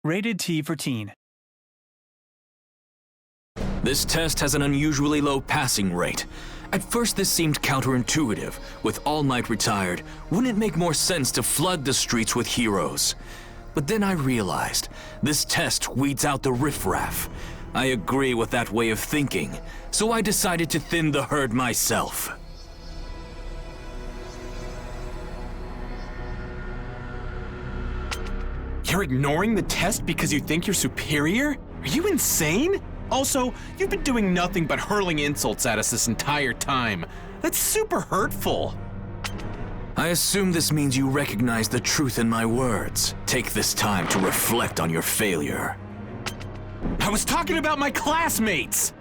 Rated T for teen. This test has an unusually low passing rate. At first this seemed counterintuitive. With All Might retired, wouldn't it make more sense to flood the streets with heroes? But then I realized, this test weeds out the riffraff. I agree with that way of thinking, so I decided to thin the herd myself. You're ignoring the test because you think you're superior? Are you insane? Also, you've been doing nothing but hurling insults at us this entire time. That's super hurtful. I assume this means you recognize the truth in my words. Take this time to reflect on your failure. I was talking about my classmates!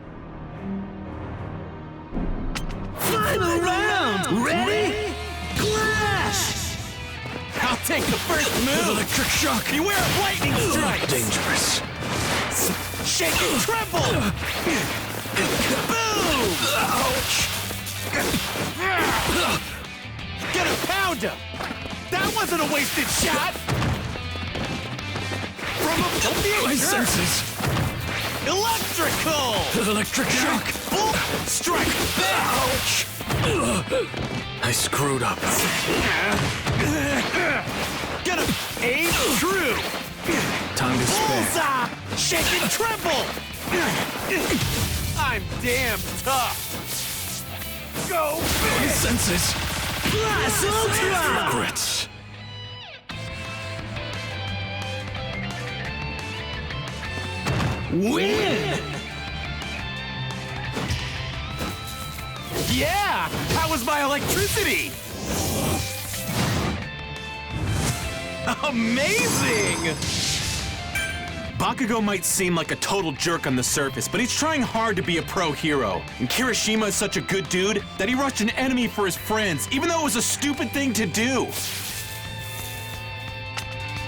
Final round! Ready? Clash! I'll take the first move! Electric shock! Beware of lightning strikes! Dangerous. Shake and tremble! Boom! Ouch! Get a pounder! That wasn't a wasted shot! Don't be a My jerk. senses! Electrical! Electric shock! Boom! Strike back! Ouch! I screwed up. Get him! Aim true! Time to spare. Bullseye! Shake and tremble! I'm damn tough! Go My big! senses! Blast Ultra! Regrets. Win! Yeah! How was my electricity? Amazing! Bakugo might seem like a total jerk on the surface, but he's trying hard to be a pro hero. And Kirishima is such a good dude that he rushed an enemy for his friends, even though it was a stupid thing to do.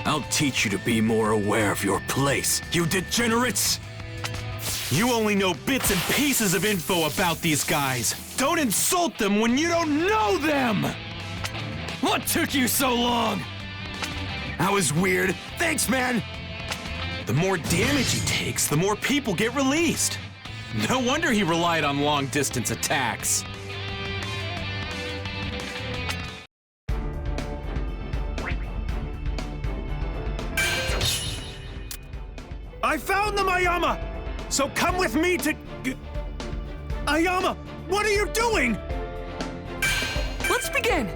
I'll teach you to be more aware of your place, you degenerates! You only know bits and pieces of info about these guys. Don't insult them when you don't know them! What took you so long? That was weird. Thanks, man! The more damage he takes, the more people get released. No wonder he relied on long-distance attacks. I found them, Ayama! So come with me to... Ayama, what are you doing? Let's begin!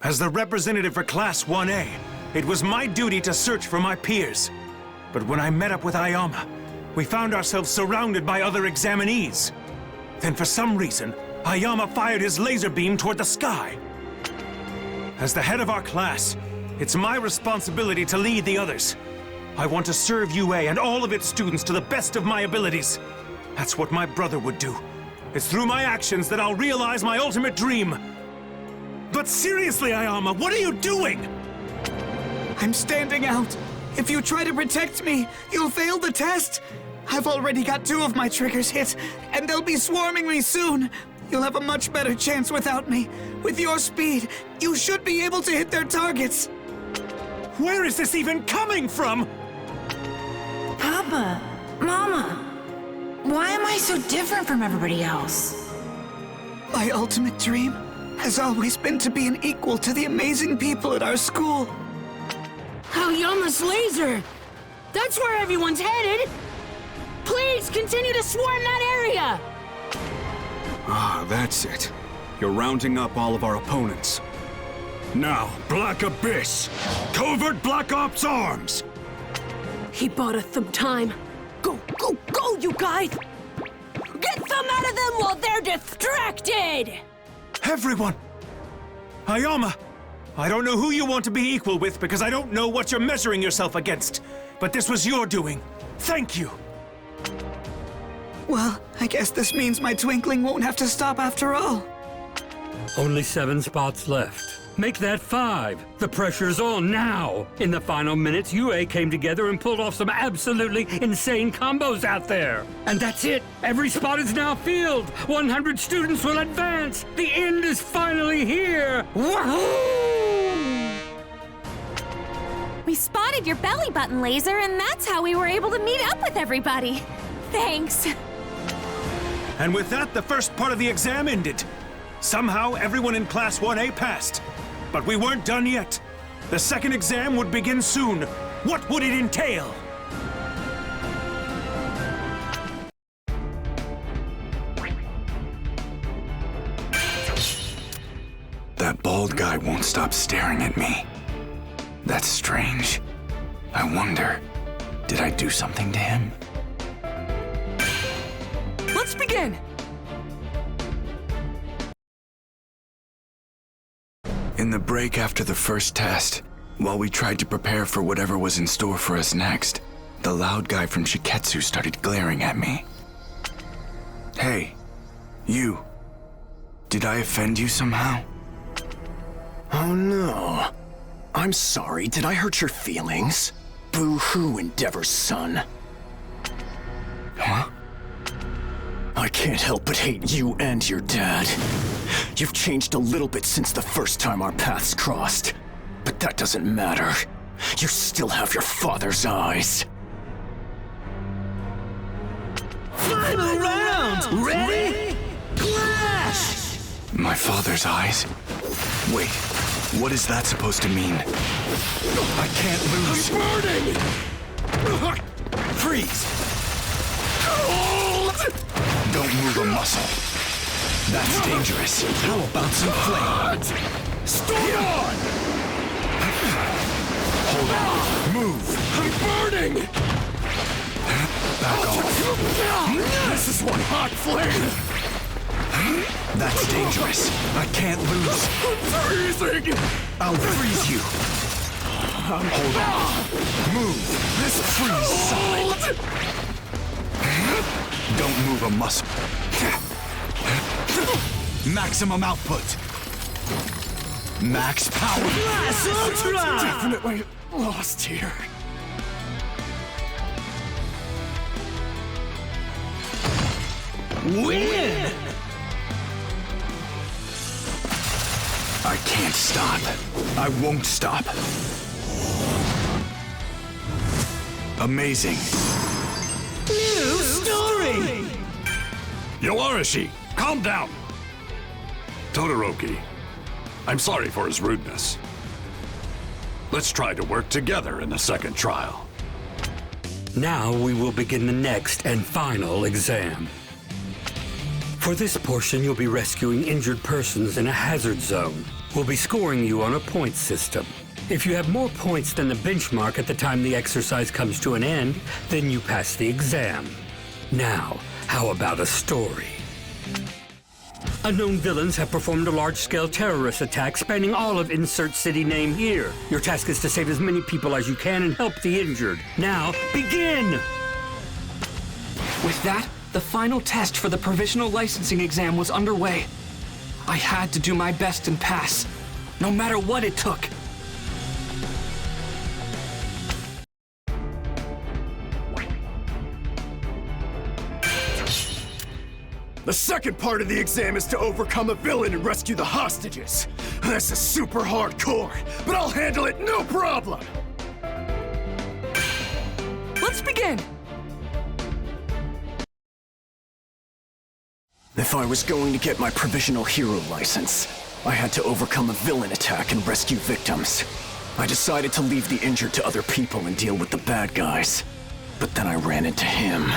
As the representative for Class 1A, it was my duty to search for my peers. But when I met up with Ayama, we found ourselves surrounded by other examinees. Then for some reason, Ayama fired his laser beam toward the sky. As the head of our class, it's my responsibility to lead the others. I want to serve UA and all of its students to the best of my abilities. That's what my brother would do. It's through my actions that I'll realize my ultimate dream. But seriously, Ayama, what are you doing? I'm standing out. If you try to protect me, you'll fail the test. I've already got 2 of my triggers hit, and they'll be swarming me soon. You'll have a much better chance without me. With your speed, you should be able to hit their targets. Where is this even coming from? Papa, Mama, why am I so different from everybody else? My ultimate dream has always been to be an equal to the amazing people at our school. Ayama's laser! That's where everyone's headed! Please continue to swarm that area! Ah, that's it. You're rounding up all of our opponents. Now, Black Abyss! Covert Black Ops Arms! He bought us some time. Go, go, go, you guys! Get some out of them while they're distracted! Everyone! Ayama! I don't know who you want to be equal with because I don't know what you're measuring yourself against. But this was your doing. Thank you! Well, I guess this means my twinkling won't have to stop after all. Only 7 spots left. Make that 5. The pressure's on now. In the final minutes, UA came together and pulled off some absolutely insane combos out there. And that's it. Every spot is now filled. 100 students will advance. The end is finally here. Wahoo! We We spotted your belly button laser, and that's how we were able to meet up with everybody. Thanks. And with that, the first part of the exam ended. Somehow, everyone in Class 1A passed. But we weren't done yet. The second exam would begin soon. What would it entail? That bald guy won't stop staring at me. That's strange. I wonder, did I do something to him? Let's begin! In the break after the first test, while we tried to prepare for whatever was in store for us next, the loud guy from Shiketsu started glaring at me. Hey, you. Did I offend you somehow? Oh no. I'm sorry, did I hurt your feelings? Boo-hoo, Endeavor's son. Huh? I can't help but hate you and your dad. You've changed a little bit since the first time our paths crossed. But that doesn't matter. You still have your father's eyes. Final round! Ready? Clash! My father's eyes? Wait, what is that supposed to mean? I can't lose. I'm burning! Freeze! Don't move a muscle. That's dangerous. How about some flame? Storm! Hold on. Move. I'm burning! Back off. This is one hot flame! That's dangerous. I can't lose. I'm freezing! I'll freeze you. Hold on. Move. This freeze side. Don't move a muscle. Maximum output. Max power. Blast Ultra! Definitely lost here. Win! I can't stop. I won't stop. Amazing. New story! Yolarishi, calm down. Todoroki, I'm sorry for his rudeness. Let's try to work together in the second trial. Now we will begin the next and final exam. For this portion, you'll be rescuing injured persons in a hazard zone. We'll be scoring you on a point system. If you have more points than the benchmark at the time the exercise comes to an end, then you pass the exam. Now, how about a story? Unknown villains have performed a large-scale terrorist attack spanning all of insert city name here. Your task is to save as many people as you can and help the injured. Now, begin! With that, the final test for the provisional licensing exam was underway. I had to do my best and pass, no matter what it took. The second part of the exam is to overcome a villain and rescue the hostages. This is super hardcore, but I'll handle it no problem! Let's begin! If I was going to get my provisional hero license, I had to overcome a villain attack and rescue victims. I decided to leave the injured to other people and deal with the bad guys. But then I ran into him.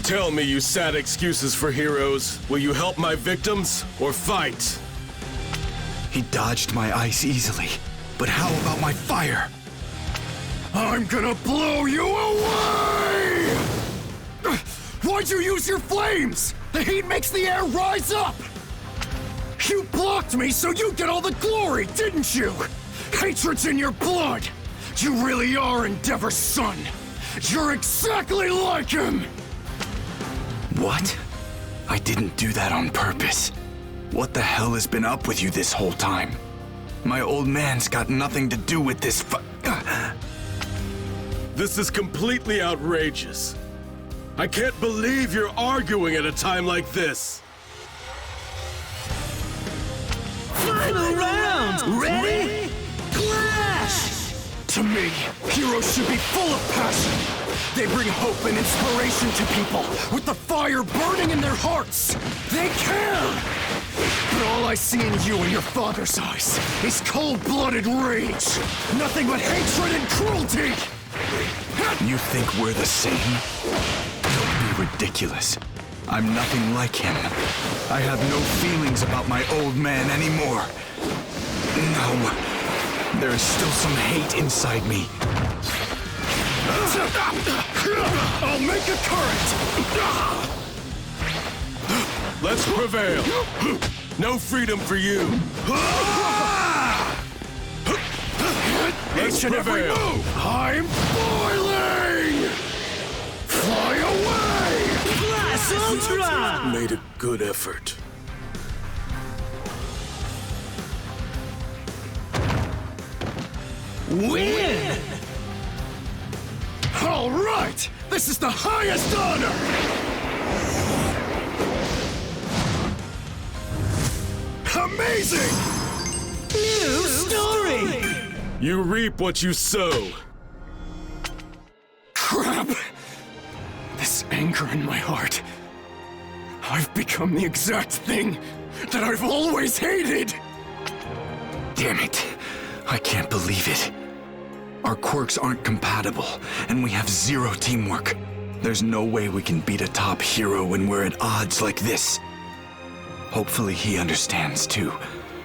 Tell me, you sad excuses for heroes. Will you help my victims or fight? He dodged my ice easily. But how about my fire? I'm gonna blow you away! Why'd you use your flames? The heat makes the air rise up! You blocked me so you get all the glory, didn't you? Hatred's in your blood! You really are Endeavor's son! You're exactly like him! What? I didn't do that on purpose. What the hell has been up with you this whole time? My old man's got nothing to do with this This is completely outrageous. I can't believe you're arguing at a time like this. Final round! Ready? Clash! To me, heroes should be full of passion. They bring hope and inspiration to people with the fire burning in their hearts. They care! But all I see in you and your father's eyes is cold-blooded rage. Nothing but hatred and cruelty! You think we're the same? Don't be ridiculous. I'm nothing like him. I have no feelings about my old man anymore. No. There is still some hate inside me. I'll make a current! Let's prevail. No freedom for you. Let's prevail. I'm boiling! Fly away! Blast Ultra! Made a good effort. Win! All right! This is the highest honor! Amazing! New story! You reap what you sow. Crap! This anger in my heart. I've become the exact thing that I've always hated! Damn it. I can't believe it. Our quirks aren't compatible, and we have zero teamwork. There's no way we can beat a top hero when we're at odds like this. Hopefully he understands too,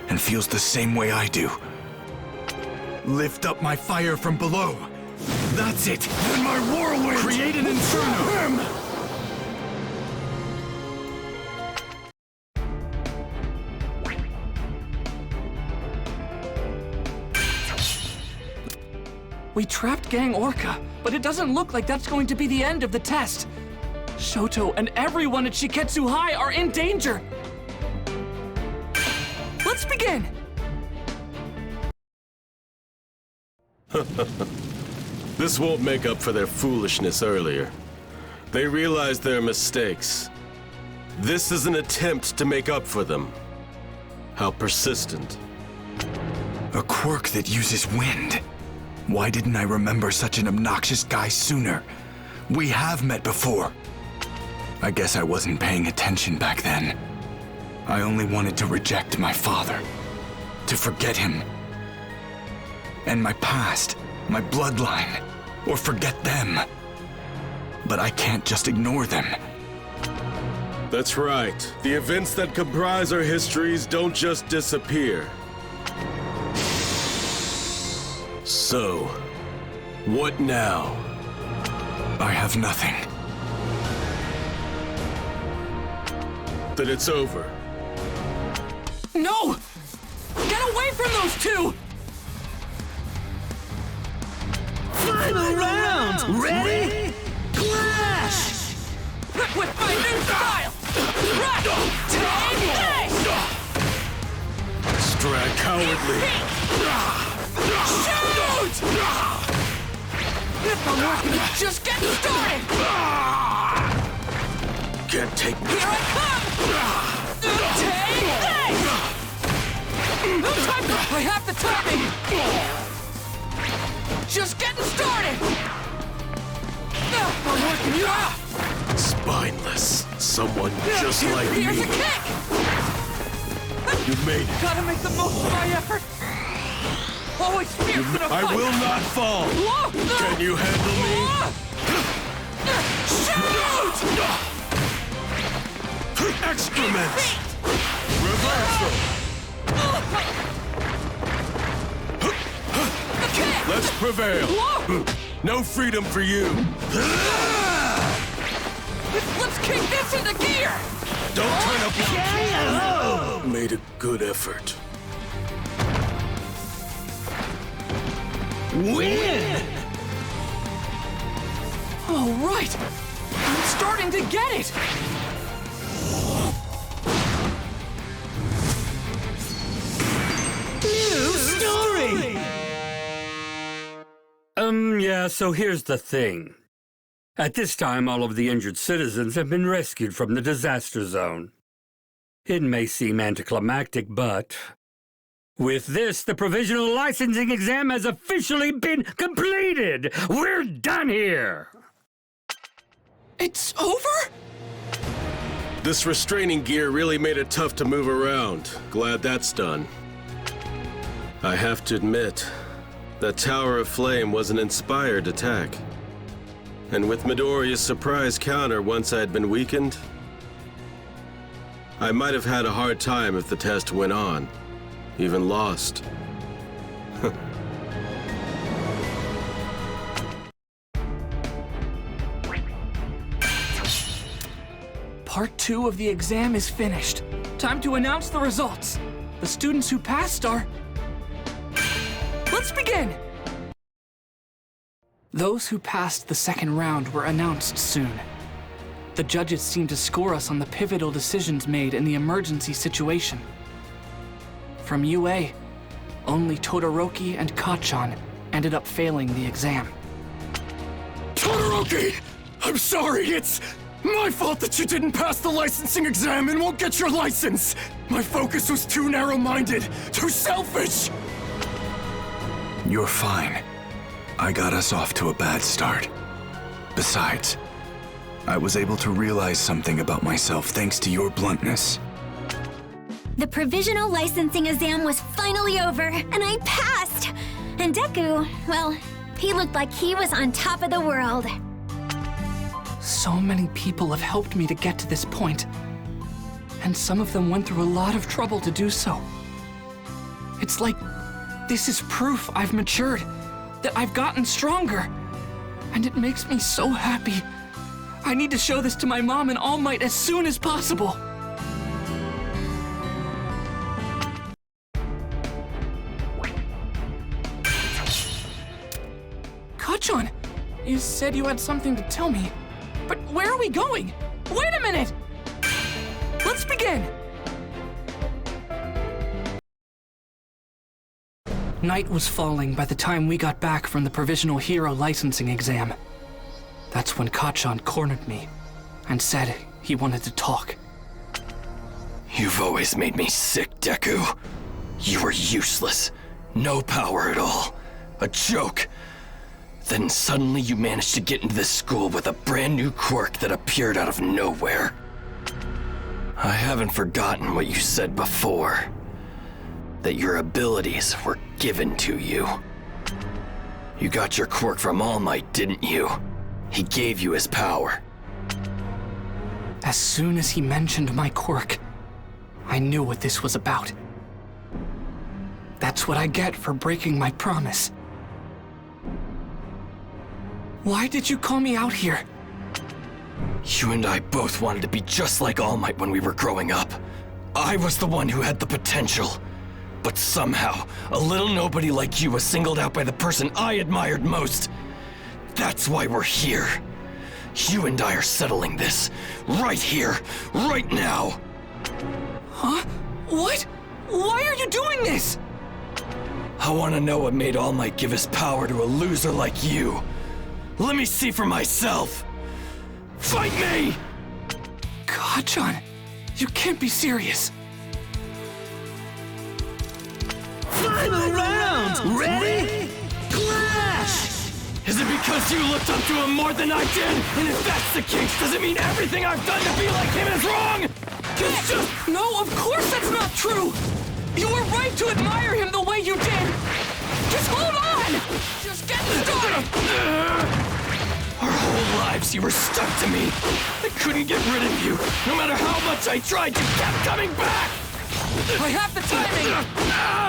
and feels the same way I do. Lift up my fire from below. That's it. And my whirlwind! Create an inferno! We trapped Gang Orca, but it doesn't look like that's going to be the end of the test. Shoto and everyone at Shiketsu High are in danger. Let's begin! This won't make up for their foolishness earlier. They realized their mistakes. This is an attempt to make up for them. How persistent. A quirk that uses wind. Why didn't I remember such an obnoxious guy sooner? We have met before. I guess I wasn't paying attention back then. I only wanted to reject my father. To forget him. And my past, my bloodline, or forget them. But I can't just ignore them. That's right. The events that comprise our histories don't just disappear. So, what now? I have nothing. Then it's over. No! Get away from those two! Final round! Ready? Clash! With my new style! Take! Strike cowardly! Shoot! If I'm working, just get started! Can't take me. Here I come! Take! No time for... I have the timing! Just getting started! I'm working you out! Spineless. Someone just like Here's me. a kick! You made it. Gotta make the most of my effort! Always fierce in a fight! I will not fall! Can you handle me? Shoot! Excrement! Reversal! Let's prevail! No freedom for you! Let's kick this into gear! Don't turn up! Made a good effort. Win! All right! I'm starting to get it! New story! Yeah, so here's the thing. At this time, all of the injured citizens have been rescued from the disaster zone. It may seem anticlimactic, but With this, the provisional licensing exam has officially been completed! We're done here! It's over? This restraining gear really made it tough to move around. Glad that's done. I have to admit, that Tower of Flame was an inspired attack. And with Midoriya's surprise counter once I had been weakened, I might have had a hard time if the test went on, even lost. Part 2 of the exam is finished. Time to announce the results. The students who passed are... Let's begin! Those who passed the second round were announced soon. The judges seemed to score us on the pivotal decisions made in the emergency situation. From UA, only Todoroki and Kacchan ended up failing the exam. Todoroki! I'm sorry, it's my fault that you didn't pass the licensing exam and won't get your license! My focus was too narrow-minded, too selfish! You're fine. I got us off to a bad start. Besides, I was able to realize something about myself thanks to your bluntness. The provisional licensing exam was finally over, and I passed! And Deku, well, he looked like he was on top of the world. So many people have helped me to get to this point, and some of them went through a lot of trouble to do so. It's like this is proof I've matured, that I've gotten stronger, and it makes me so happy. I need to show this to my mom and All Might as soon as possible. Kacchan, you said you had something to tell me, but where are we going? Wait a minute! Let's begin! Night was falling by the time we got back from the provisional hero licensing exam. That's when Kacchan cornered me and said he wanted to talk. You've always made me sick, Deku. You were useless. No power at all. A joke. Then suddenly you managed to get into this school with a brand new quirk that appeared out of nowhere. I haven't forgotten what you said before. That your abilities were given to you. You got your quirk from All Might, didn't you? He gave you his power. As soon as he mentioned my quirk, I knew what this was about. That's what I get for breaking my promise. Why did you call me out here? You and I both wanted to be just like All Might when we were growing up. I was the one who had the potential. But somehow, a little nobody like you was singled out by the person I admired most. That's why we're here. You and I are settling this. Right here, right now. Huh? What? Why are you doing this? I want to know what made All Might give his power to a loser like you. Let me see for myself. Fight me! Kacchan, you can't be serious. Final round! Ready? Clash! Is it because you looked up to him more than I did? And if that's the case, does it mean everything I've done to be like him is wrong? No, of course that's not true! You were right to admire him the way you did! Just hold on! Just get started! Our whole lives you were stuck to me. I couldn't get rid of you. No matter how much I tried, you kept coming back! I have the timing!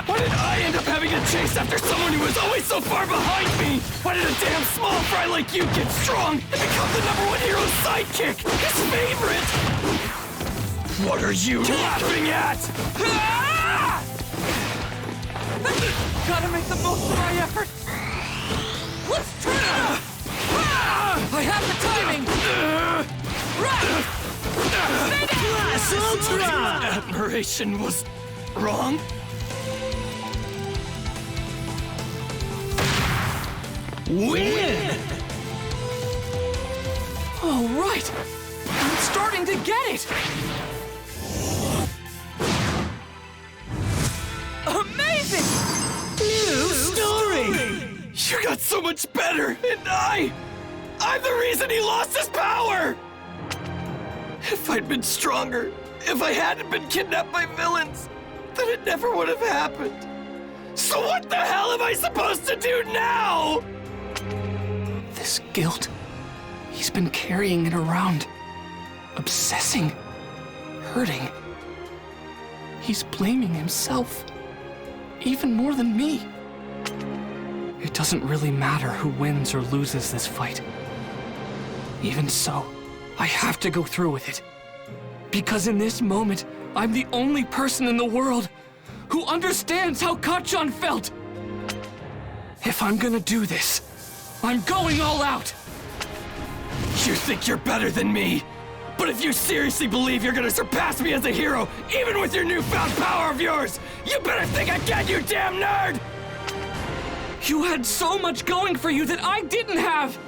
Why did I end up having to chase after someone who was always so far behind me? Why did a damn small fry like you get strong and become the #1 hero's sidekick? His favorite! What are you laughing at? Gotta make the most of my effort! Let's turn it up! I have the timing! Right! Stay down! Class Ultra! Admiration was wrong? Win! All right! I'm starting to get it! Amazing! so much better, and I'm the reason he lost his power! If I'd been stronger, if I hadn't been kidnapped by villains, then it never would have happened. So what the hell am I supposed to do now? This guilt, he's been carrying it around, obsessing, hurting. He's blaming himself, even more than me. It doesn't really matter who wins or loses this fight. Even so, I have to go through with it. Because in this moment, I'm the only person in the world who understands how Kachan felt. If I'm gonna do this, I'm going all out. You think you're better than me? But if you seriously believe you're gonna surpass me as a hero, even with your newfound power of yours, you better think again, you damn nerd! You had so much going for you that I didn't have!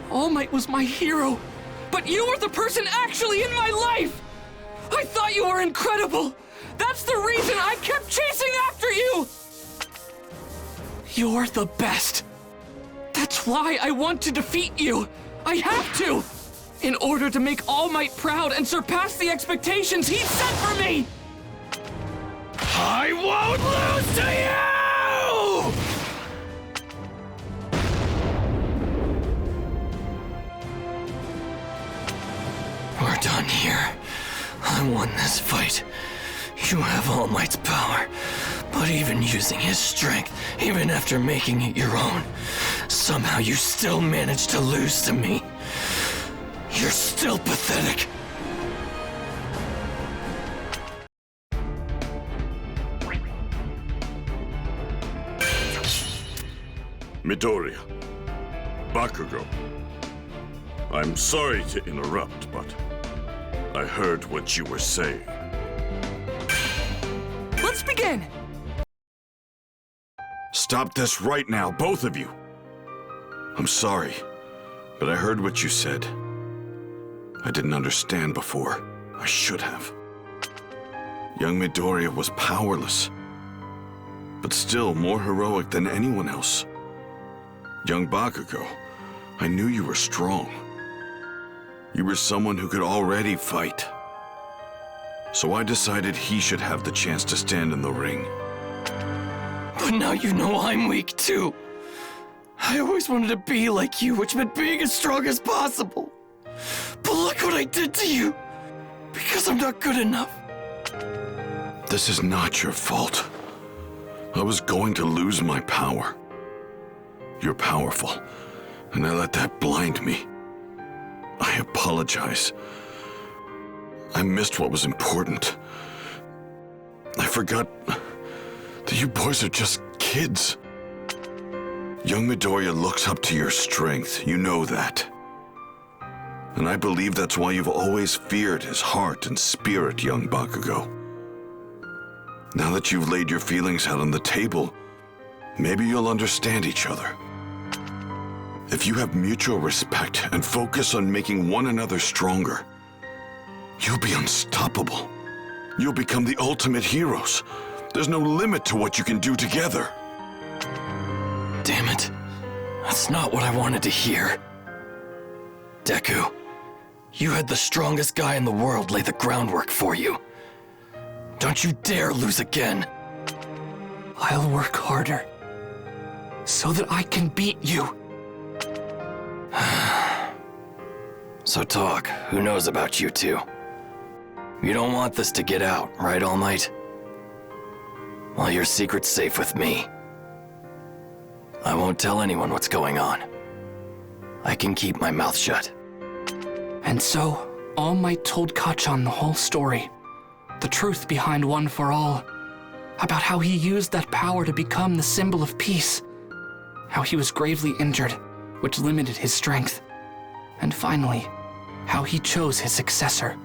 All Might was my hero, but you were the person actually in my life! I thought you were incredible! That's the reason I kept chasing after you! You're the best. That's why I want to defeat you! I have to! In order to make All Might proud and surpass the expectations he set for me! I won't lose to you! We're done here. I won this fight. You have All Might's power, but even using his strength, even after making it your own, somehow you still managed to lose to me. You're still pathetic. Midoriya, Bakugo. I'm sorry to interrupt, but I heard what you were saying. Let's begin! Stop this right now, both of you. I'm sorry, but I heard what you said. I didn't understand before. I should have. Young Midoriya was powerless, but still more heroic than anyone else. Young Bakugo, I knew you were strong. You were someone who could already fight. So I decided he should have the chance to stand in the ring. But now you know I'm weak too. I always wanted to be like you, which meant being as strong as possible. But look what I did to you! Because I'm not good enough. This is not your fault. I was going to lose my power. You're powerful, and I let that blind me. I apologize. I missed what was important. I forgot that you boys are just kids. Young Midoriya looks up to your strength, you know that. And I believe that's why you've always feared his heart and spirit, young Bakugo. Now that you've laid your feelings out on the table, maybe you'll understand each other. If you have mutual respect and focus on making one another stronger, you'll be unstoppable. You'll become the ultimate heroes. There's no limit to what you can do together. Damn it. That's not what I wanted to hear. Deku, you had the strongest guy in the world lay the groundwork for you. Don't you dare lose again. I'll work harder, so that I can beat you. So talk, who knows about you two? You don't want this to get out, right, All Might? Well, your secret's safe with me. I won't tell anyone what's going on. I can keep my mouth shut. And so, All Might told Kachan the whole story. The truth behind One for All. About how he used that power to become the symbol of peace. How he was gravely injured, which limited his strength. And finally, how he chose his successor.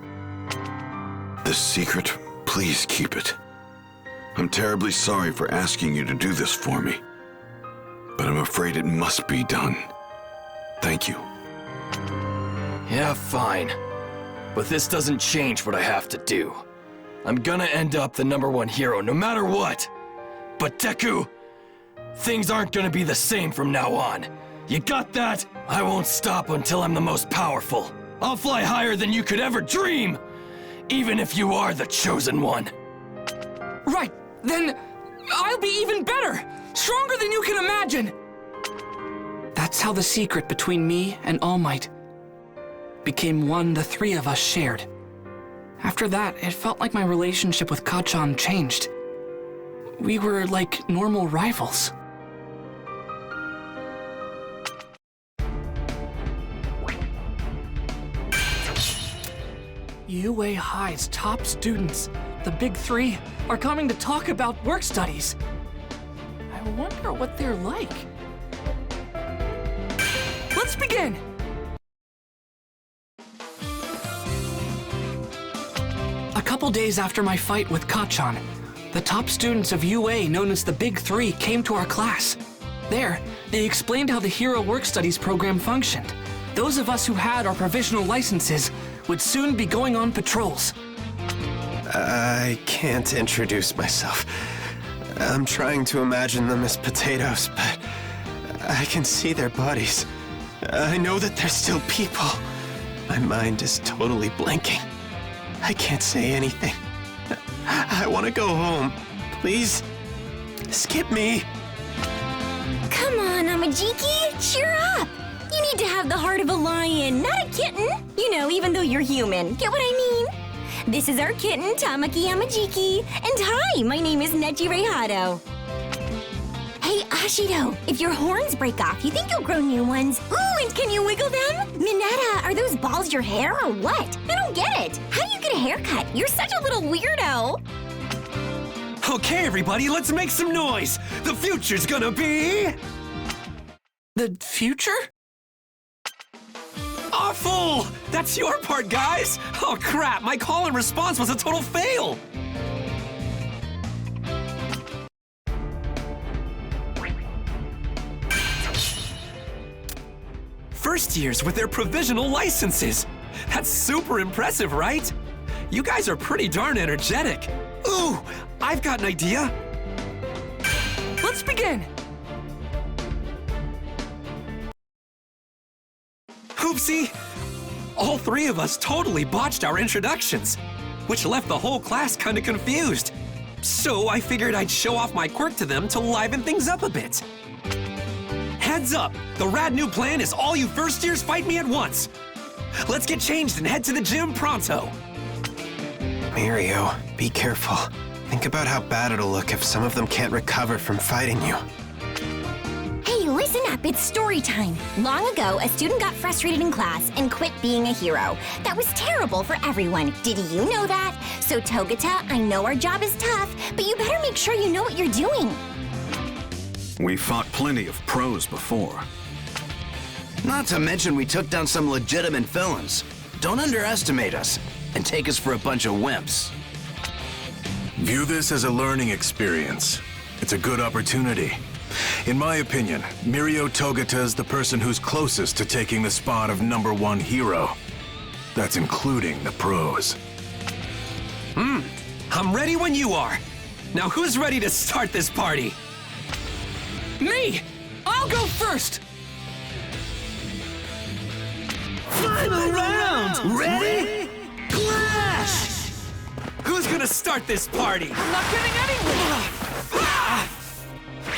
This secret, please keep it. I'm terribly sorry for asking you to do this for me, but I'm afraid it must be done. Thank you. Yeah, fine. But this doesn't change what I have to do. I'm gonna end up the #1 hero no matter what. But Deku, things aren't gonna be the same from now on. You got that? I won't stop until I'm the most powerful. I'll fly higher than you could ever dream, even if you are the chosen one. Right, then I'll be even better, stronger than you can imagine. That's how the secret between me and All Might became one the three of us shared. After that, it felt like my relationship with Kachan changed. We were like normal rivals. UA High's top students, the Big Three, are coming to talk about work studies. I wonder what they're like. Let's begin! A couple days after my fight with Kachan, the top students of UA, known as the Big Three, came to our class. There, they explained how the Hero Work Studies program functioned. Those of us who had our provisional licenses would soon be going on patrols. I can't introduce myself. I'm trying to imagine them as potatoes, but I can see their bodies. I know that they're still people. My mind is totally blanking. I can't say anything. I want to go home. Please, skip me. Come on, Amajiki, cheer up. You need to have the heart of a lion, not a kitten. You know, even though you're human. Get what I mean? This is our kitten, Tamaki Amajiki. And hi, my name is Neji Reihado. Hey, Ashido, if your horns break off, you think you'll grow new ones? Ooh, and can you wiggle them? Minetta, are those balls your hair or what? I don't get it. How do you get a haircut? You're such a little weirdo. Okay, everybody, let's make some noise. The future's gonna be... The future? Awful! That's your part, guys! Oh crap, my call and response was a total fail! First years with their provisional licenses! That's super impressive, right? You guys are pretty darn energetic. Ooh, I've got an idea. Let's begin! Oopsie! All three of us totally botched our introductions, which left the whole class kinda confused. So I figured I'd show off my quirk to them to liven things up a bit. Heads up! The rad new plan is all you first years fight me at once! Let's get changed and head to the gym pronto! Mirio, be careful. Think about how bad it'll look if some of them can't recover from fighting you. Hey, listen up, it's story time. Long ago, a student got frustrated in class and quit being a hero. That was terrible for everyone. Did you know that? So Togata, I know our job is tough, but you better make sure you know what you're doing. We fought plenty of pros before. Not to mention we took down some legitimate villains. Don't underestimate us and take us for a bunch of wimps. View this as a learning experience. It's a good opportunity. In my opinion, Mirio Togata is the person who's closest to taking the spot of #1 hero. That's including the pros. I'm ready when you are. Now who's ready to start this party? Me! I'll go first! Final round! Ready? Clash! Who's gonna start this party? I'm not getting anywhere!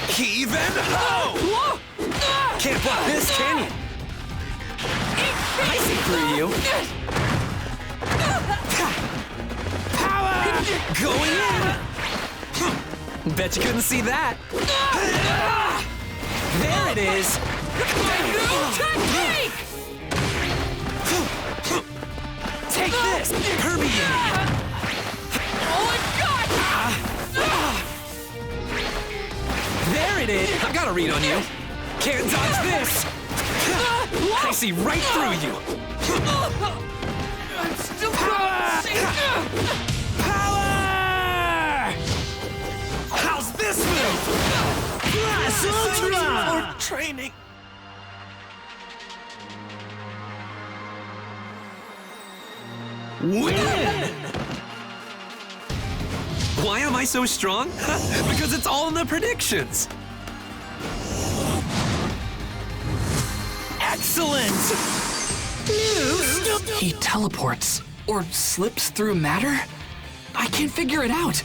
Heave and ho! Can't block this, can you? I see through you. Power! Going in! Bet you couldn't see that. There it is! Technique! Take this! Permeate! Oh my god! There it is! I've got a read on you. Can't dodge this! I see right through you! I'm still Power! Power! How's this move? Blast Ultra! For training. Win! Why am I so strong? Because it's all in the predictions. Excellent! He teleports or slips through matter? I can't figure it out.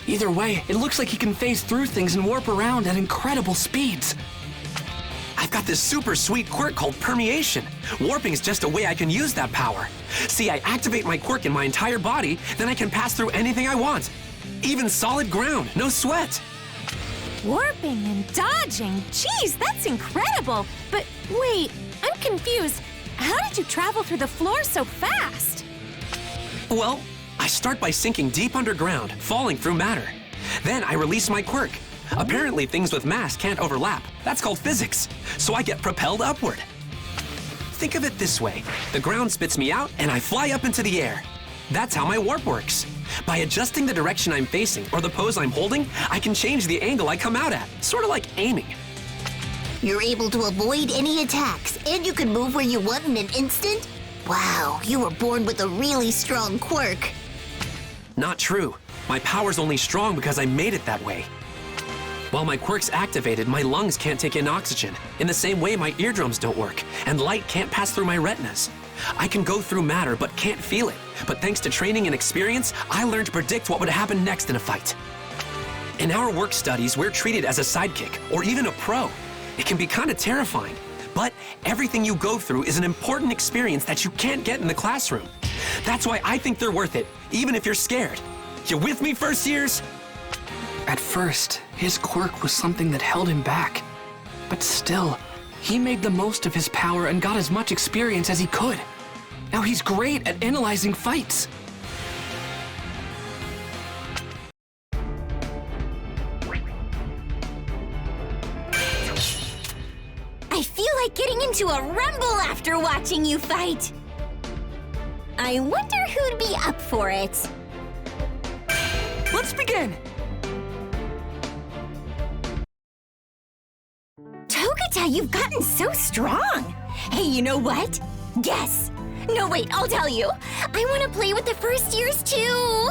Either way, it looks like he can phase through things and warp around at incredible speeds. I've got this super sweet quirk called permeation. Warping is just a way I can use that power. See, I activate my quirk in my entire body, then I can pass through anything I want. Even solid ground, no sweat. Warping and dodging. Geez, that's incredible. But wait, I'm confused. How did you travel through the floor so fast? Well, I start by sinking deep underground, falling through matter. Then I release my quirk. Apparently things with mass can't overlap. That's called physics. So I get propelled upward. Think of it this way. The ground spits me out and I fly up into the air. That's how my warp works. By adjusting the direction I'm facing or the pose I'm holding, I can change the angle I come out at. Sort of like aiming. You're able to avoid any attacks, and you can move where you want in an instant? Wow, you were born with a really strong quirk. Not true. My power's only strong because I made it that way. While my quirk's activated, my lungs can't take in oxygen. In the same way, my eardrums don't work, and light can't pass through my retinas. I can go through matter, but can't feel it. But thanks to training and experience, I learned to predict what would happen next in a fight. In our work studies, we're treated as a sidekick, or even a pro. It can be kind of terrifying. But everything you go through is an important experience that you can't get in the classroom. That's why I think they're worth it, even if you're scared. You with me, first years? At first, his quirk was something that held him back. But still, he made the most of his power and got as much experience as he could. Now he's great at analyzing fights. I feel like getting into a rumble after watching you fight. I wonder who'd be up for it. Let's begin! Togata, you've gotten so strong. Hey, you know what? Guess. No, wait, I'll tell you. I want to play with the first years too.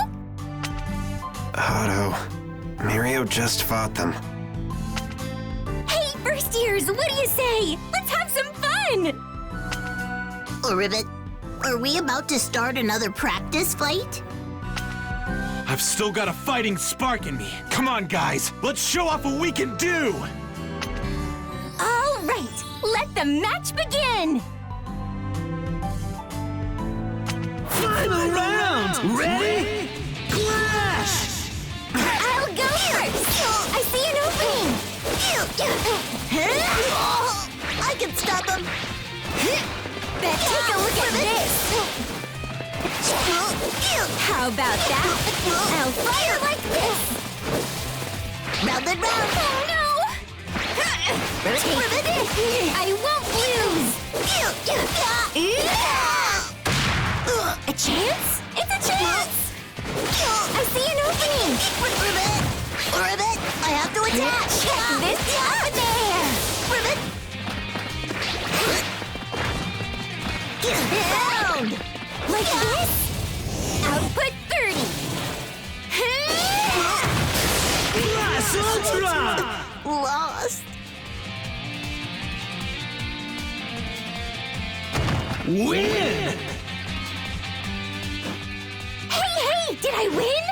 Otto, Mirio just fought them. Hey, first years, what do you say? Let's have some fun. Ribbit, are we about to start another practice fight? I've still got a fighting spark in me. Come on, guys. Let's show off what we can do. All right, let the match begin. Final round! Ready? Clash! I'll go first. I see an opening. I can stop him. But take a look at this. How about that? I'll fire like this. Round and round. Oh no! Take this. I won't lose. A chance? It's a chance! I see an opening! Ribbit, I have to attack! Check this out there! Ribbit! Down! Like this? Output 30! Blast Ultra! Lost. Win! Hey, did I win?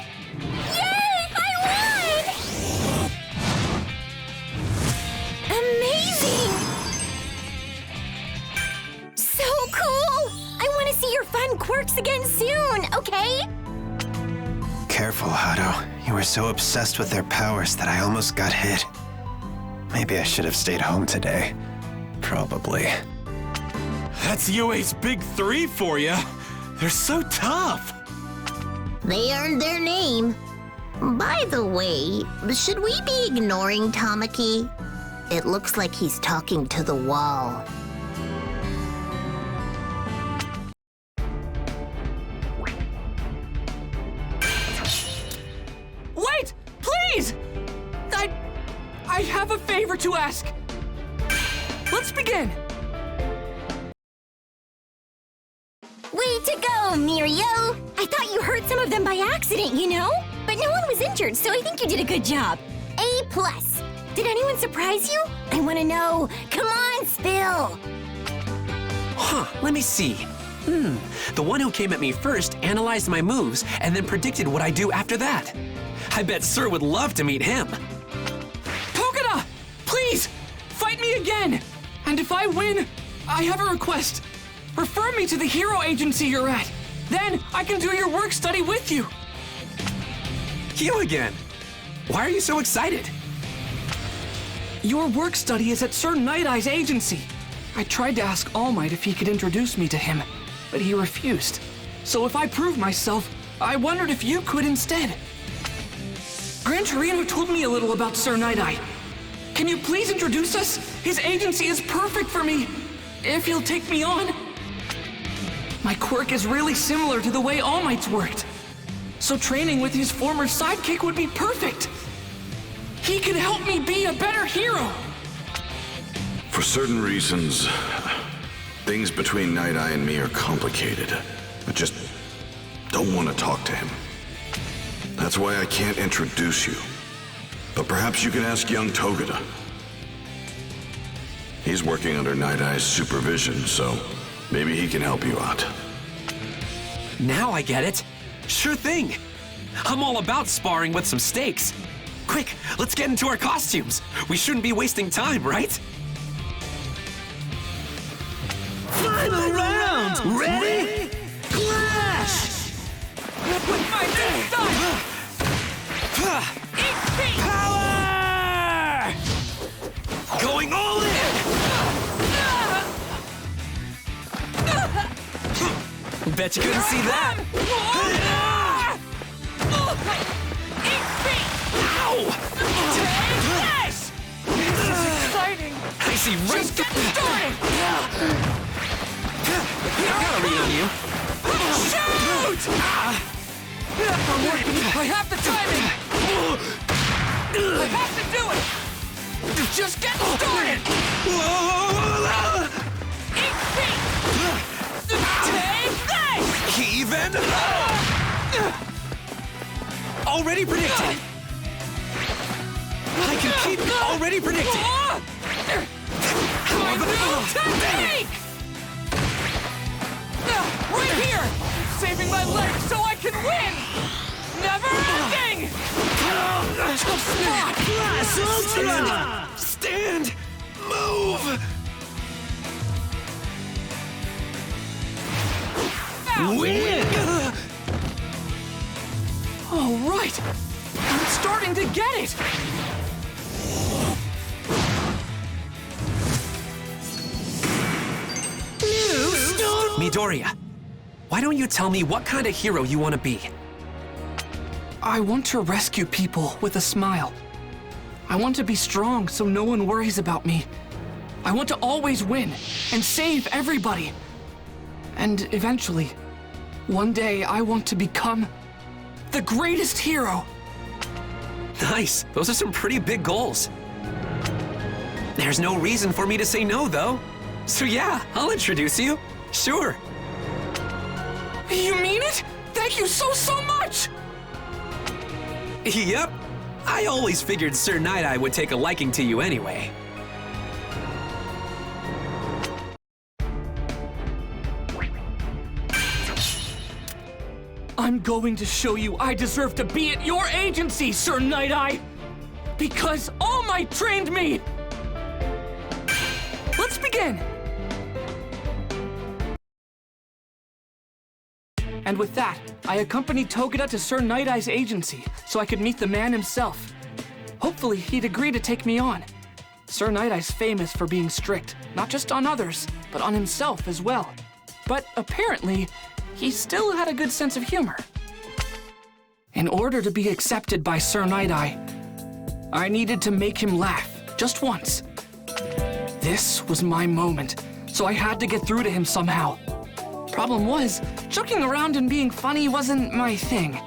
Yay, I won! Amazing! So cool! I want to see your fun quirks again soon, okay? Careful, Otto. You were so obsessed with their powers that I almost got hit. Maybe I should have stayed home today. Probably. That's UA's big three for you. They're so tough. They earned their name. By the way, should we be ignoring Tamaki? It looks like he's talking to the wall. Wait! Please! I have a favor to ask. Let's begin. Way to go, Mirio! I thought you hurt some of them by accident, you know? But no one was injured, so I think you did a good job. A+. Did anyone surprise you? I want to know. Come on, spill! Let me see. The one who came at me first analyzed my moves and then predicted what I do after that. I bet Sir would love to meet him. Togeda! Please! Fight me again! And if I win, I have a request. Refer me to the hero agency you're at. Then I can do your work study with you. You again? Why are you so excited? Your work study is at Sir Night Eye's agency. I tried to ask All Might if he could introduce me to him, but he refused. So if I prove myself, I wondered if you could instead. Gran Torino told me a little about Sir Night Eye. Can you please introduce us? His agency is perfect for me, if he'll take me on. My quirk is really similar to the way All Might's worked. So training with his former sidekick would be perfect. He could help me be a better hero. For certain reasons, things between Night Eye and me are complicated. I just don't want to talk to him. That's why I can't introduce you. But perhaps you can ask young Togeda. He's working under Night Eye's supervision, so maybe he can help you out. Now I get it. Sure thing. I'm all about sparring with some stakes. Quick, let's get into our costumes. We shouldn't be wasting time, right? Final round! Ready? Clash! With my new style! Power! Going all in! Bet you couldn't see that! Ow! Yes! This is exciting! I see right Just get started! I got a read on you. Shoot! I have the timing! I have to do it! Just get started! Eat feet! Take this! Even? Already predicted! I can keep already predicted! My new technique! Right here! Saving my legs so I can win! Never ending! Just not! Stand! Move! Win! All right! I'm starting to get it! Midoriya, why don't you tell me what kind of hero you want to be? I want to rescue people with a smile. I want to be strong so no one worries about me. I want to always win and save everybody. And eventually, one day I want to become the greatest hero. Nice. Those are some pretty big goals. There's no reason for me to say no, though. So yeah, I'll introduce you. Sure. You mean it? Thank you so much! Yep. I always figured Sir Night Eye would take a liking to you anyway. I'm going to show you I deserve to be at your agency, Sir Night Eye! Because All Might trained me! Let's begin! And with that, I accompanied Togeda to Sir Night Eye's agency so I could meet the man himself. Hopefully, he'd agree to take me on. Sir Night Eye's famous for being strict, not just on others, but on himself as well. But apparently, he still had a good sense of humor. In order to be accepted by Sir Night Eye, I needed to make him laugh, just once. This was my moment, so I had to get through to him somehow. Problem was, joking around and being funny wasn't my thing.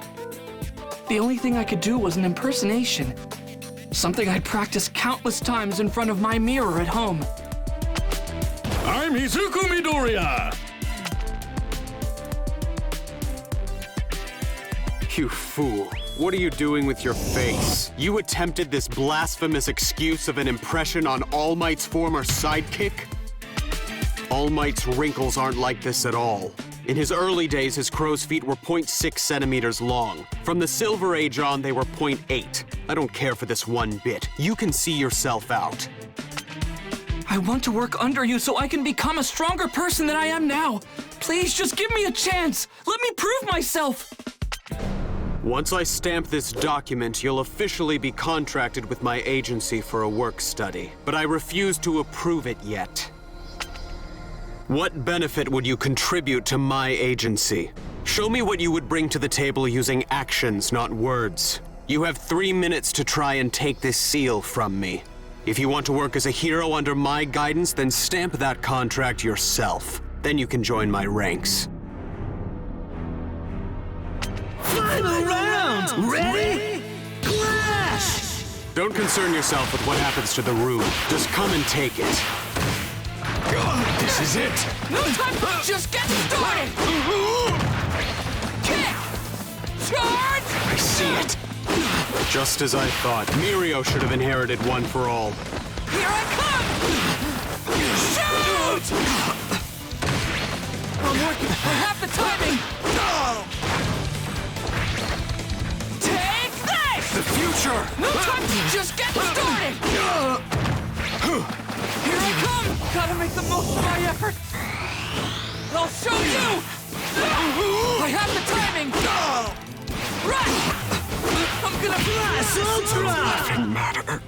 The only thing I could do was an impersonation, something I'd practiced countless times in front of my mirror at home. I'm Izuku Midoriya! You fool. What are you doing with your face? You attempted this blasphemous excuse of an impression on All Might's former sidekick? All Might's wrinkles aren't like this at all. In his early days, his crow's feet were 0.6 centimeters long. From the Silver Age on, they were 0.8. I don't care for this one bit. You can see yourself out. I want to work under you so I can become a stronger person than I am now. Please, just give me a chance. Let me prove myself. Once I stamp this document, you'll officially be contracted with my agency for a work study. But I refuse to approve it yet. What benefit would you contribute to my agency? Show me what you would bring to the table using actions, not words. You have 3 minutes to try and take this seal from me. If you want to work as a hero under my guidance, then stamp that contract yourself. Then you can join my ranks. Final round! Ready? Clash! Don't concern yourself with what happens to the room. Just come and take it. This is it! No time! Just get started! Kick! Charge! I see it. Just as I thought. Mirio should have inherited One for All. Here I come! Shoot! I'm working. I have the timing! Take this! The future! No time! Just get started! Here I come! Gotta make the most of my effort! I'll show you! I have the timing! Right! I'm gonna blast! Doesn't matter.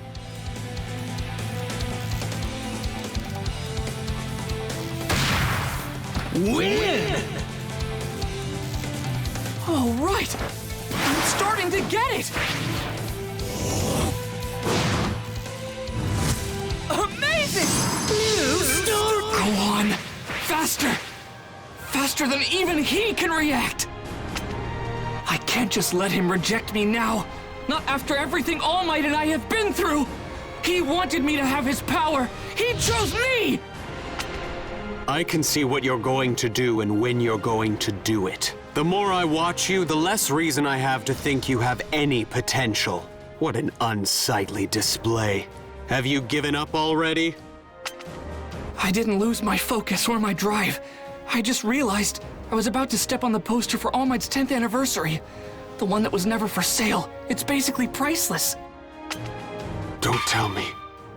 Win! All right! I'm starting to get it! Amazing! Go on! Faster! Faster than even he can react! I can't just let him reject me now. Not after everything All Might and I have been through! He wanted me to have his power! He chose me! I can see what you're going to do and when you're going to do it. The more I watch you, the less reason I have to think you have any potential. What an unsightly display. Have you given up already? I didn't lose my focus or my drive. I just realized I was about to step on the poster for All Might's 10th anniversary. The one that was never for sale. It's basically priceless. Don't tell me.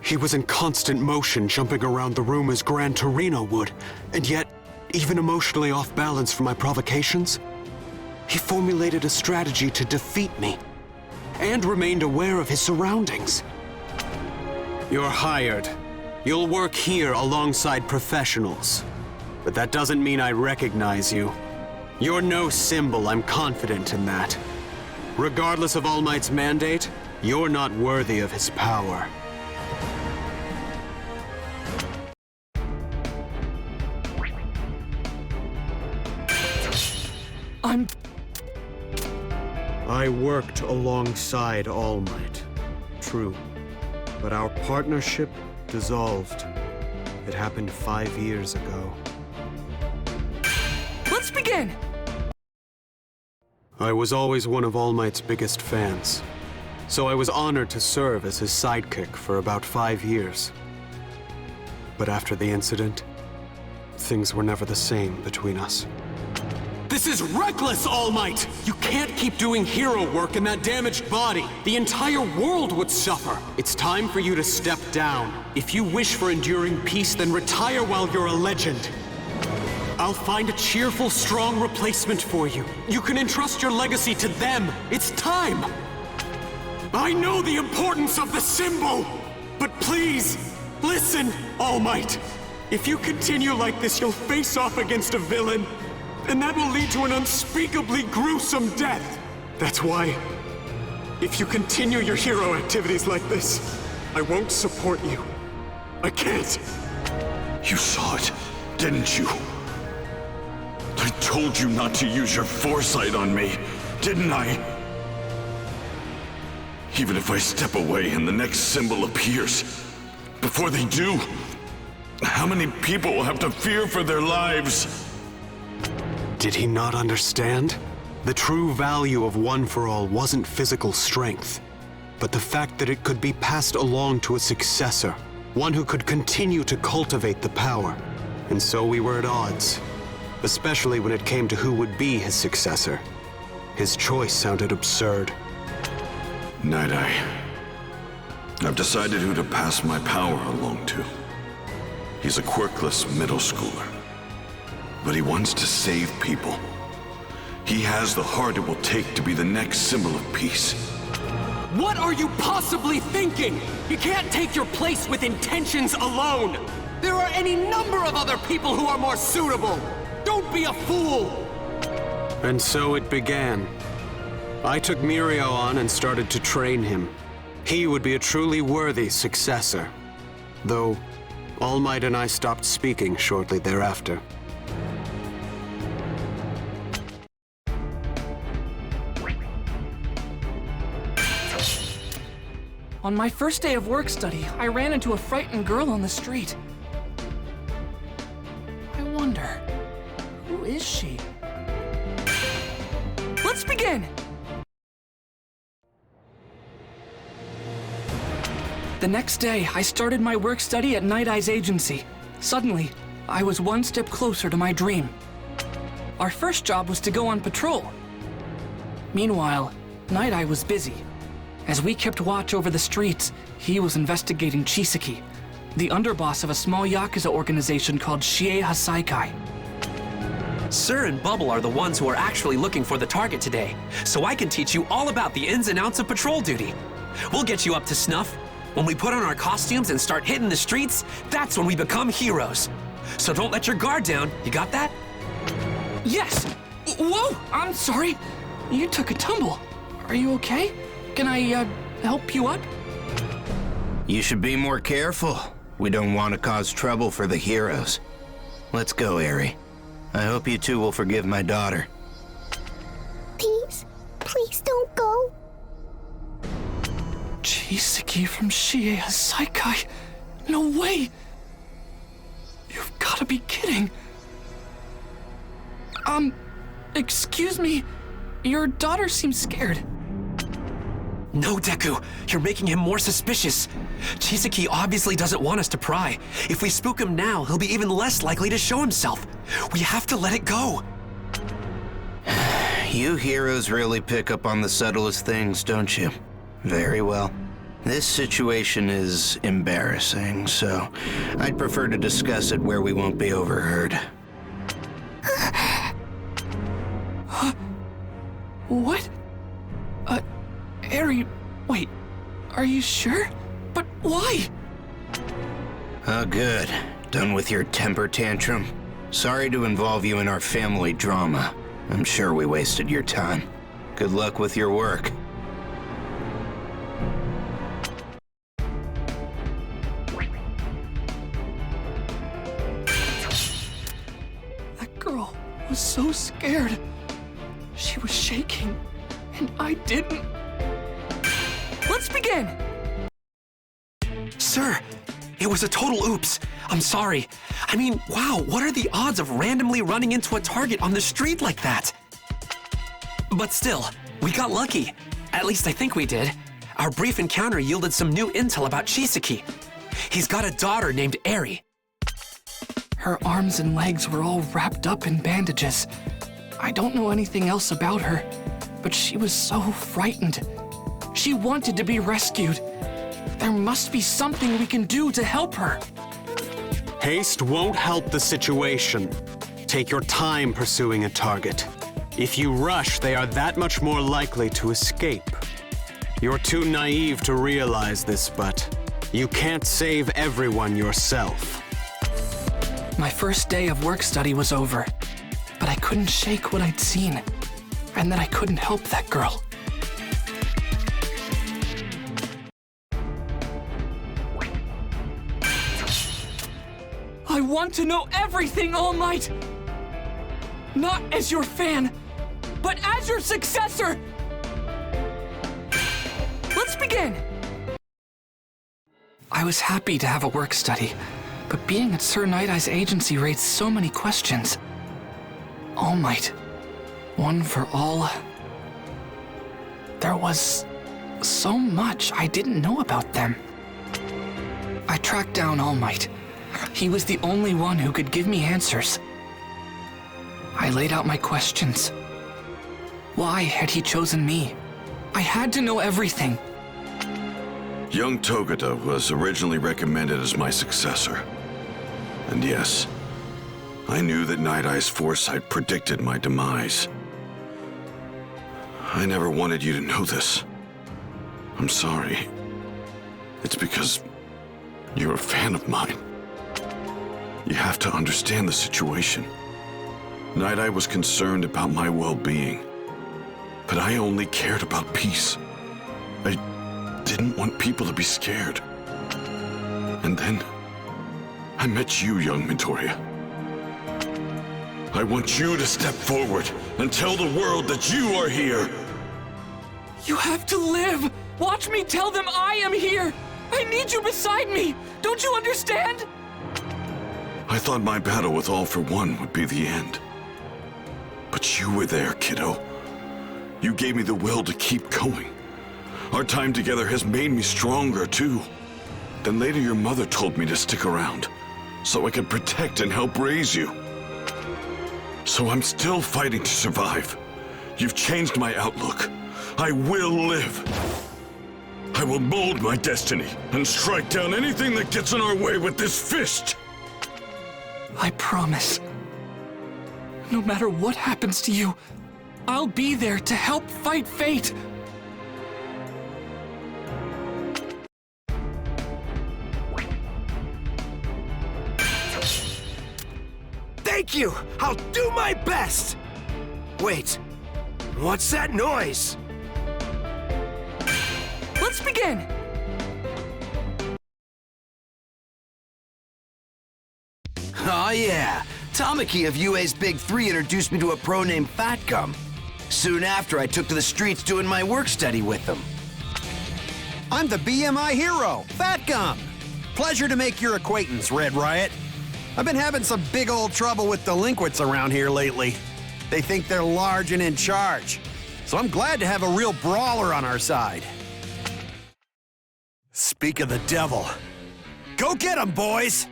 He was in constant motion, jumping around the room as Gran Torino would, and yet, even emotionally off balance from my provocations, he formulated a strategy to defeat me, and remained aware of his surroundings. You're hired. You'll work here alongside professionals. But that doesn't mean I recognize you. You're no symbol, I'm confident in that. Regardless of All Might's mandate, you're not worthy of his power. I worked alongside All Might. True. But our partnership dissolved. It happened 5 years ago. Let's begin! I was always one of All Might's biggest fans, so I was honored to serve as his sidekick for about 5 years. But after the incident, things were never the same between us. This is reckless, All Might! You can't keep doing hero work in that damaged body. The entire world would suffer. It's time for you to step down. If you wish for enduring peace, then retire while you're a legend. I'll find a cheerful, strong replacement for you. You can entrust your legacy to them. It's time! I know the importance of the symbol! But please, listen, All Might. If you continue like this, you'll face off against a villain. And that will lead to an unspeakably gruesome death. That's why, if you continue your hero activities like this, I won't support you. I can't. You saw it, didn't you? I told you not to use your foresight on me, didn't I? Even if I step away and the next symbol appears, before they do, how many people will have to fear for their lives? Did he not understand? The true value of One for All wasn't physical strength, but the fact that it could be passed along to a successor, one who could continue to cultivate the power. And so we were at odds, especially when it came to who would be his successor. His choice sounded absurd. Night Eye. I've decided who to pass my power along to. He's a quirkless middle schooler, but he wants to save people. He has the heart it will take to be the next symbol of peace. What are you possibly thinking? You can't take your place with intentions alone. There are any number of other people who are more suitable. Don't be a fool. And so it began. I took Mirio on and started to train him. He would be a truly worthy successor. Though, All Might and I stopped speaking shortly thereafter. On my first day of work study, I ran into a frightened girl on the street. I wonder, who is she? Let's begin! The next day, I started my work study at Night Eye's agency. Suddenly, I was one step closer to my dream. Our first job was to go on patrol. Meanwhile, Night Eye was busy. As we kept watch over the streets, he was investigating Chisaki, the underboss of a small Yakuza organization called Shie Hasaikai. Sir and Bubble are the ones who are actually looking for the target today, so I can teach you all about the ins and outs of patrol duty. We'll get you up to snuff. When we put on our costumes and start hitting the streets, that's when we become heroes. So don't let your guard down, you got that? Yes! Whoa! I'm sorry! You took a tumble. Are you okay? Can I, help you up? You should be more careful. We don't want to cause trouble for the heroes. Let's go, Eri. I hope you two will forgive my daughter. Please, please don't go. Chisaki from Shie Hasaikai? No way! You've gotta be kidding. Excuse me. Your daughter seems scared. No, Deku, you're making him more suspicious. Chisaki obviously doesn't want us to pry. If we spook him now, he'll be even less likely to show himself. We have to let it go. You heroes really pick up on the subtlest things, don't you? Very well. This situation is embarrassing, so I'd prefer to discuss it where we won't be overheard. What? Eri, wait, are you sure? But why? Oh, good. Done with your temper tantrum? Sorry to involve you in our family drama. I'm sure we wasted your time. Good luck with your work. That girl was so scared. She was shaking, and I didn't. Let's begin! Sir, it was a total oops. I'm sorry. I mean, wow, what are the odds of randomly running into a target on the street like that? But still, we got lucky. At least I think we did. Our brief encounter yielded some new intel about Chisaki. He's got a daughter named Eri. Her arms and legs were all wrapped up in bandages. I don't know anything else about her, but she was so frightened. She wanted to be rescued. There must be something we can do to help her. Haste won't help the situation. Take your time pursuing a target. If you rush, they are that much more likely to escape. You're too naive to realize this, but you can't save everyone yourself. My first day of work study was over, but I couldn't shake what I'd seen, and that I couldn't help that girl. I want to know everything, All Might! Not as your fan, but as your successor! Let's begin! I was happy to have a work study, but being at Sir Night Eye's agency raised so many questions. All Might, one for all. There was so much I didn't know about them. I tracked down All Might. He was the only one who could give me answers. I laid out my questions. Why had he chosen me? I had to know everything. Young Togata was originally recommended as my successor. And yes, I knew that Night Eye's foresight predicted my demise. I never wanted you to know this. I'm sorry. It's because you're a fan of mine. You have to understand the situation. Night Eye was concerned about my well-being, but I only cared about peace. I didn't want people to be scared. And then, I met you, young Midoriya. I want you to step forward and tell the world that you are here. You have to live! Watch me tell them I am here! I need you beside me! Don't you understand? I thought my battle with All for One would be the end. But you were there, kiddo. You gave me the will to keep going. Our time together has made me stronger, too. Then later your mother told me to stick around, so I could protect and help raise you. So I'm still fighting to survive. You've changed my outlook. I will live. I will mold my destiny and strike down anything that gets in our way with this fist. I promise. No matter what happens to you, I'll be there to help fight fate. Thank you! I'll do my best! Wait, what's that noise? Let's begin! Oh yeah, Tamaki of UA's Big 3 introduced me to a pro named Fat Gum. Soon after, I took to the streets doing my work study with them. I'm the BMI hero, Fat Gum. Pleasure to make your acquaintance, Red Riot. I've been having some big old trouble with delinquents around here lately. They think they're large and in charge. So I'm glad to have a real brawler on our side. Speak of the devil. Go get him, boys!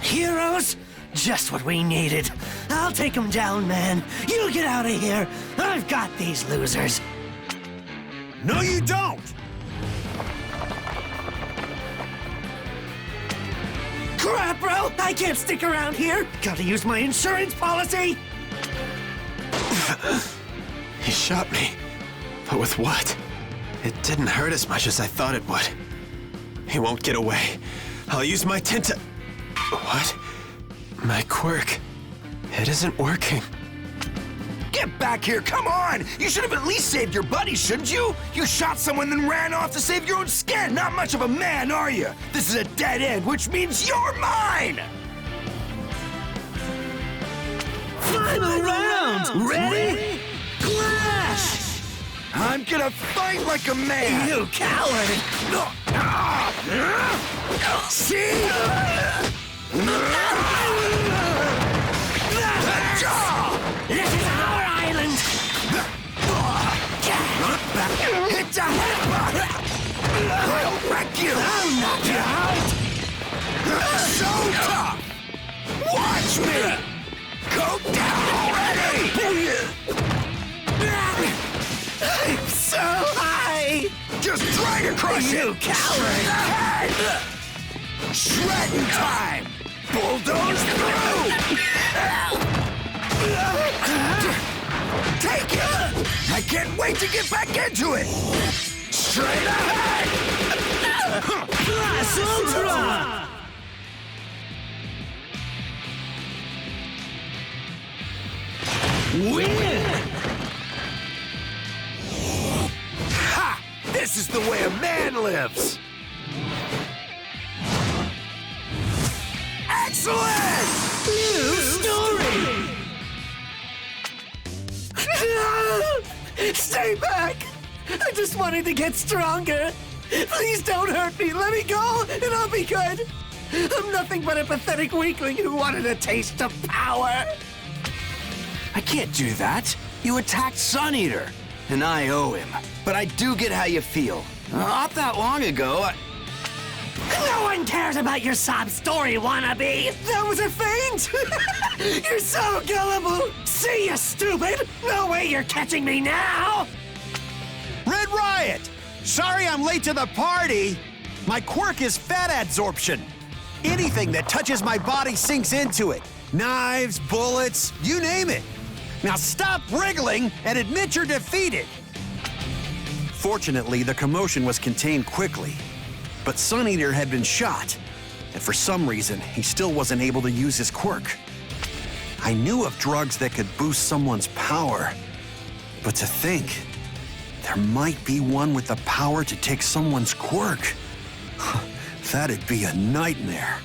Heroes? Just what we needed. I'll take them down, man. You get out of here. I've got these losers. No, you don't! Crap, bro! I can't stick around here! Gotta use my insurance policy! He shot me. But with what? It didn't hurt as much as I thought it would. He won't get away. I'll use my tenta... What? My quirk. It isn't working. Get back here, come on! You should have at least saved your buddy, shouldn't you? You shot someone then ran off to save your own skin! Not much of a man, are you? This is a dead end, which means you're mine! Final round! Ready? Clash! I'm gonna fight like a man! You coward! See? This is our island! It's a headbutt! I'll wreck you! I'll knock you out! So tough! Watch me! Go down already! I'm so high! Just try to crush it! You coward! Shredding time! Bulldoze through! Take it! I can't wait to get back into it! Straight ahead! Blast Ultra! Win! Ha! This is the way a man lives! Excellent! New story! Stay back! I just wanted to get stronger. Please don't hurt me. Let me go, and I'll be good. I'm nothing but a pathetic weakling who wanted a taste of power. I can't do that. You attacked Sun Eater, and I owe him. But I do get how you feel. Not that long ago, No one cares about your sob story, wannabe! That was a feint! You're so gullible! See ya, stupid! No way you're catching me now! Red Riot! Sorry I'm late to the party. My quirk is fat adsorption. Anything that touches my body sinks into it. Knives, bullets, you name it. Now stop wriggling and admit you're defeated. Fortunately, the commotion was contained quickly. But Sun Eater had been shot, and for some reason, he still wasn't able to use his quirk. I knew of drugs that could boost someone's power, but to think, there might be one with the power to take someone's quirk. That'd be a nightmare.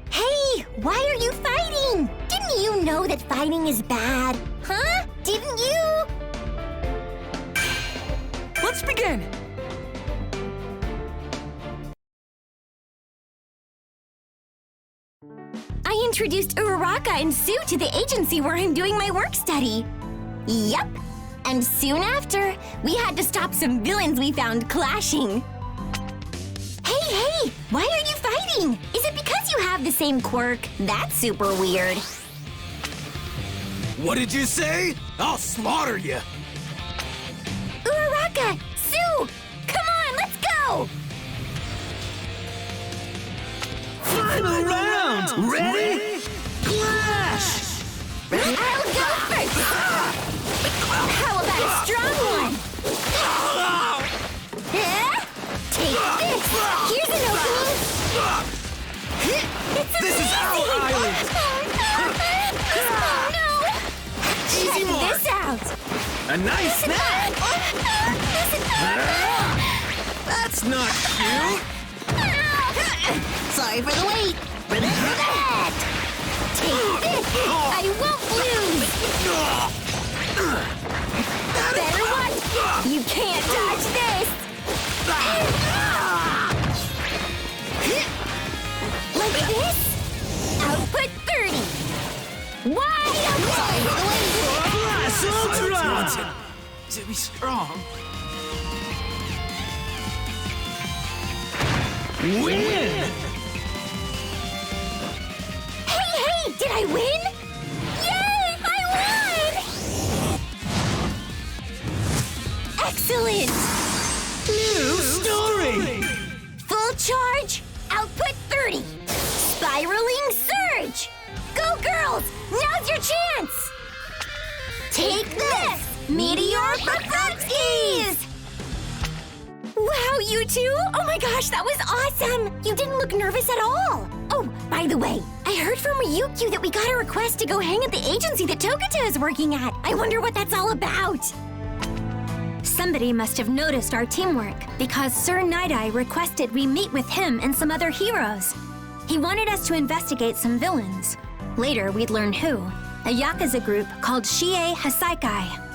Hey, why are you fighting? Didn't you know that fighting is bad? Huh? Didn't you? Let's begin! I introduced Uraraka and Sue to the agency where I'm doing my work study. Yup. And soon after, we had to stop some villains we found clashing. Hey, why are you fighting? Is it because you have the same quirk? That's super weird. What did you say? I'll slaughter you! Uraraka! Sue! Come on, let's go! Final round! Ready? Clash! I'll go first! How about a strong one? Take this! Here's an opening! This is our island! Oh no! Easy Check more! this out! A nice snack! That's not cute! Sorry for the wait. Ready for that? Take this! I won't lose! Better watch! You can't dodge this! Like this? Output 30! Wide open! Sorry for the wait. Blast Ultra! To be strong. Win! Hey! Did I win? Yay! I won! Excellent! New story! Full charge, output 30. Spiraling surge! Go girls! Now's your chance! Take this! Meteor for Frogskies! Wow, you two! Oh my gosh, that was awesome! You didn't look nervous at all! Oh, by the way, I heard from Ryukyu that we got a request to go hang at the agency that Togata is working at. I wonder what that's all about. Somebody must have noticed our teamwork, because Sir Night-Eye requested we meet with him and some other heroes. He wanted us to investigate some villains. Later, we'd learn who. A Yakuza group called Shie Hasaikai.